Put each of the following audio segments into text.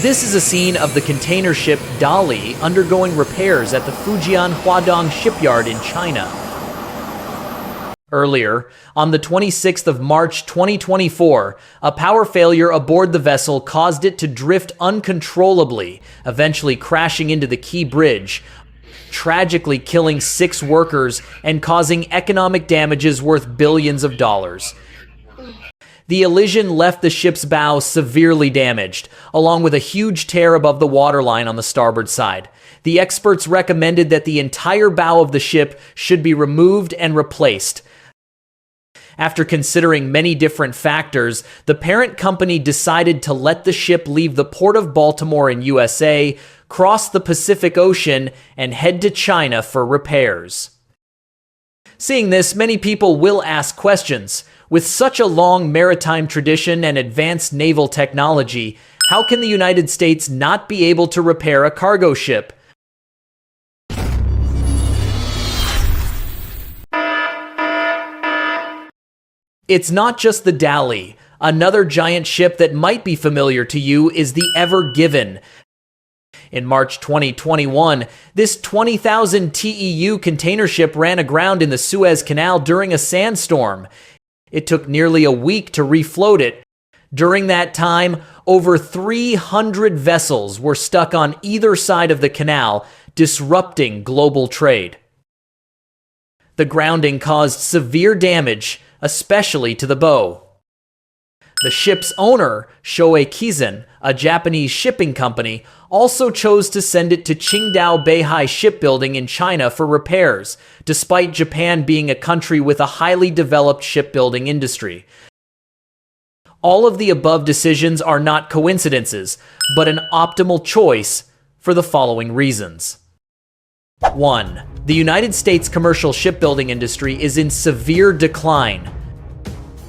This is a scene of the container ship Dali undergoing repairs at the Fujian Huadong Shipyard in China. Earlier, on the 26th of March 2024, a power failure aboard the vessel caused it to drift uncontrollably, eventually crashing into the key bridge, tragically killing 6 workers and causing economic damages worth billions of dollars. The elision left the ship's bow severely damaged, along with a huge tear above the waterline on the starboard side. The experts recommended that the entire bow of the ship should be removed and replaced. After considering many different factors, the parent company decided to let the ship leave the port of Baltimore in USA, cross the Pacific Ocean, and head to China for repairs. Seeing this, many people will ask questions. With such a long maritime tradition and advanced naval technology, how can the United States not be able to repair a cargo ship? It's not just the Dali. Another giant ship that might be familiar to you is the Ever Given. In March 2021, this 20,000 TEU container ship ran aground in the Suez Canal during a sandstorm. It took nearly a week to refloat it. During that time, over 300 vessels were stuck on either side of the canal, disrupting global trade. The grounding caused severe damage, especially to the bow. The ship's owner, Shoei Kisen, a Japanese shipping company, also chose to send it to Qingdao Beihai Shipbuilding in China for repairs, despite Japan being a country with a highly developed shipbuilding industry. All of the above decisions are not coincidences, but an optimal choice for the following reasons. 1. The United States commercial shipbuilding industry is in severe decline.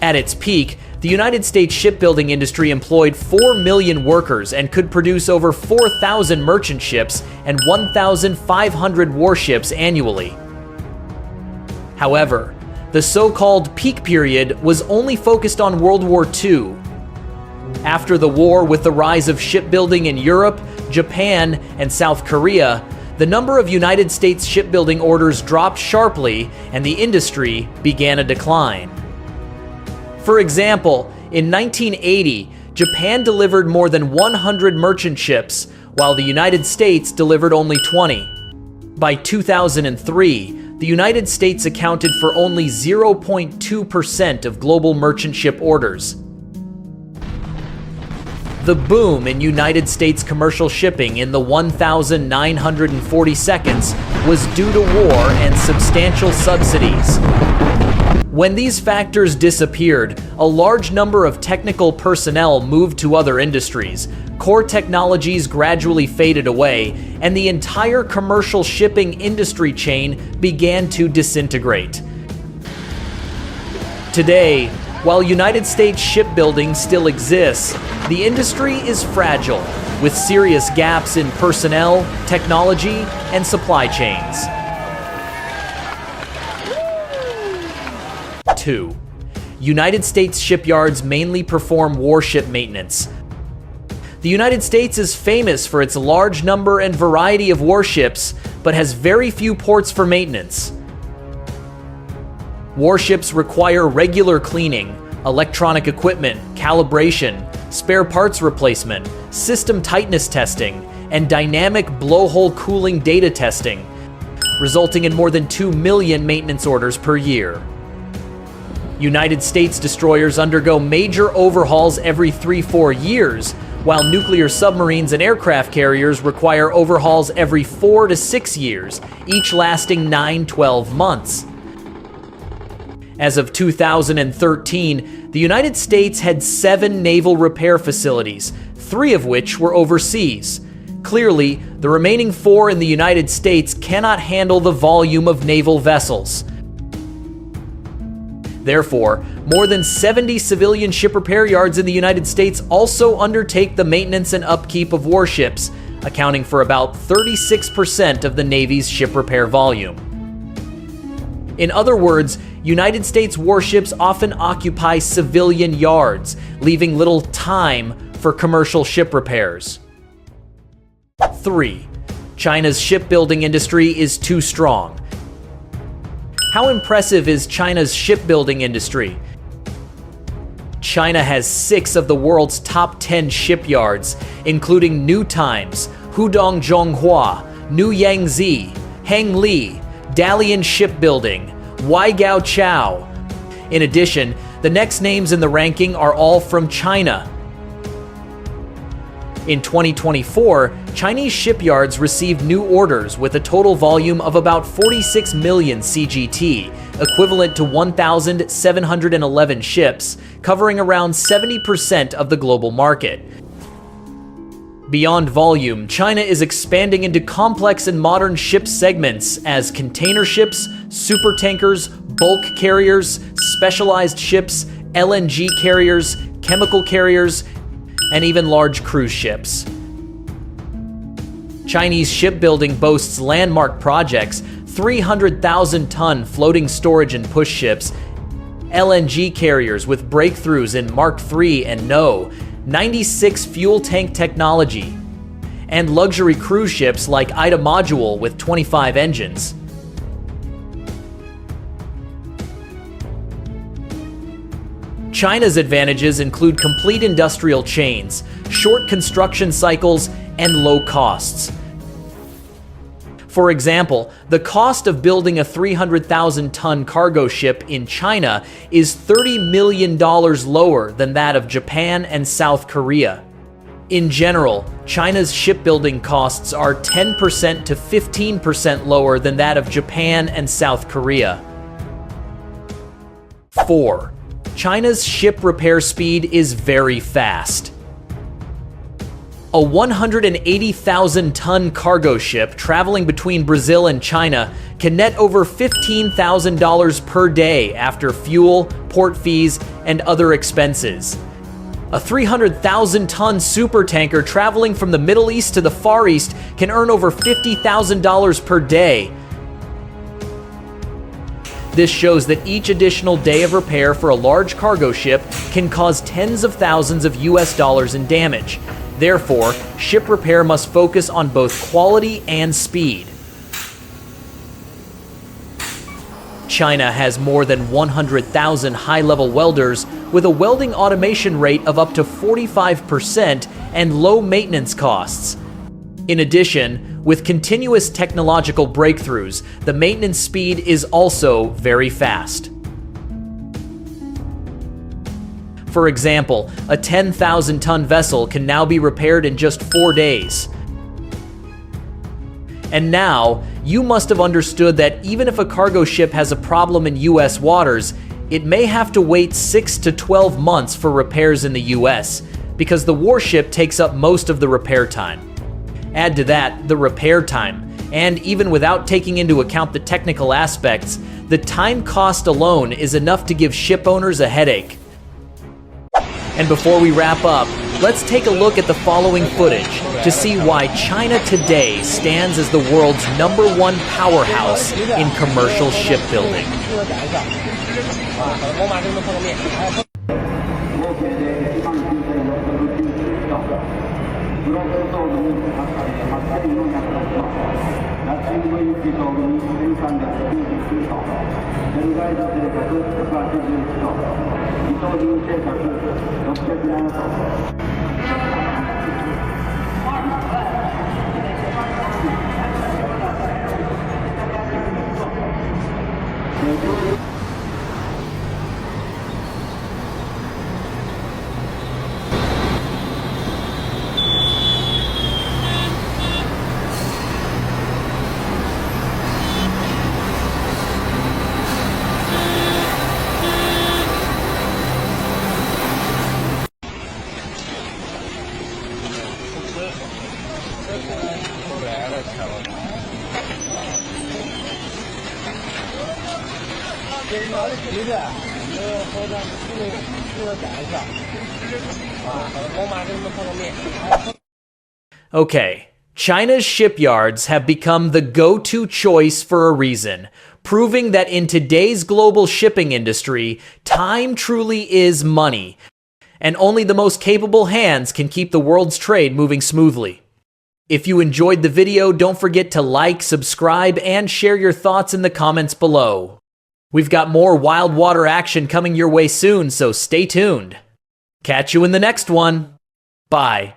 At its peak, the United States shipbuilding industry employed 4 million workers and could produce over 4,000 merchant ships and 1,500 warships annually. However, the so-called peak period was only focused on World War II. After the war, with the rise of shipbuilding in Europe, Japan, and South Korea, the number of United States shipbuilding orders dropped sharply and the industry began a decline. For example, in 1980, Japan delivered more than 100 merchant ships, while the United States delivered only 20. By 2003, the United States accounted for only 0.2% of global merchant ship orders. The boom in United States commercial shipping in the 1940 seconds was due to war and substantial subsidies. When these factors disappeared, a large number of technical personnel moved to other industries, core technologies gradually faded away, and the entire commercial shipping industry chain began to disintegrate. Today, while United States shipbuilding still exists, the industry is fragile, with serious gaps in personnel, technology, and supply chains. 2. United States shipyards mainly perform warship maintenance. The United States is famous for its large number and variety of warships, but has very few ports for maintenance. Warships require regular cleaning, electronic equipment, calibration, spare parts replacement, system tightness testing, and dynamic blowhole cooling data testing, resulting in more than 2 million maintenance orders per year. United States destroyers undergo major overhauls every 3-4 years, while nuclear submarines and aircraft carriers require overhauls every 4 to 6 years, each lasting 9-12 months. As of 2013, the United States had 7 naval repair facilities, 3 of which were overseas. Clearly, the remaining 4 in the United States cannot handle the volume of naval vessels. Therefore, more than 70 civilian ship repair yards in the United States also undertake the maintenance and upkeep of warships, accounting for about 36% of the Navy's ship repair volume. In other words, United States warships often occupy civilian yards, leaving little time for commercial ship repairs. 3. China's shipbuilding industry is too strong. How impressive is China's shipbuilding industry? China has 6 of the world's top 10 shipyards, including New Times, Hudong Zhonghua, New Yangtze, Hengli, Dalian Shipbuilding, Waigao Chao. In addition, the next names in the ranking are all from China. In 2024, Chinese shipyards received new orders with a total volume of about 46 million CGT, equivalent to 1,711 ships, covering around 70% of the global market. Beyond volume, China is expanding into complex and modern ship segments as container ships, supertankers, bulk carriers, specialized ships, LNG carriers, chemical carriers, and even large cruise ships. Chinese shipbuilding boasts landmark projects, 300,000-ton floating storage and push ships, LNG carriers with breakthroughs in Mark III and No, 96 fuel tank technology, and luxury cruise ships like Ida Module with 25 engines. China's advantages include complete industrial chains, short construction cycles, and low costs. For example, the cost of building a 300,000-ton cargo ship in China is $30 million lower than that of Japan and South Korea. In general, China's shipbuilding costs are 10% to 15% lower than that of Japan and South Korea. 4. China's ship repair speed is very fast. A 180,000-ton cargo ship traveling between Brazil and China can net over $15,000 per day after fuel, port fees, and other expenses. A 300,000-ton supertanker traveling from the Middle East to the Far East can earn over $50,000 per day. This shows that each additional day of repair for a large cargo ship can cause tens of thousands of US dollars in damage. Therefore, ship repair must focus on both quality and speed. China has more than 100,000 high-level welders with a welding automation rate of up to 45% and low maintenance costs. In addition, with continuous technological breakthroughs, the maintenance speed is also very fast. For example, a 10,000-ton vessel can now be repaired in just 4 days. And now, you must have understood that even if a cargo ship has a problem in US waters, it may have to wait 6 to 12 months for repairs in the US, because the warship takes up most of the repair time. Add to that the repair time, and even without taking into account the technical aspects, the time cost alone is enough to give ship owners a headache. And before we wrap up, let's take a look at the following footage to see why China today stands as the world's #1 powerhouse in commercial shipbuilding. Okay, China's shipyards have become the go-to choice for a reason, proving that in today's global shipping industry, time truly is money, and only the most capable hands can keep the world's trade moving smoothly. If you enjoyed the video, don't forget to like, subscribe, and share your thoughts in the comments below. We've got more wild water action coming your way soon, so stay tuned. Catch you in the next one. Bye.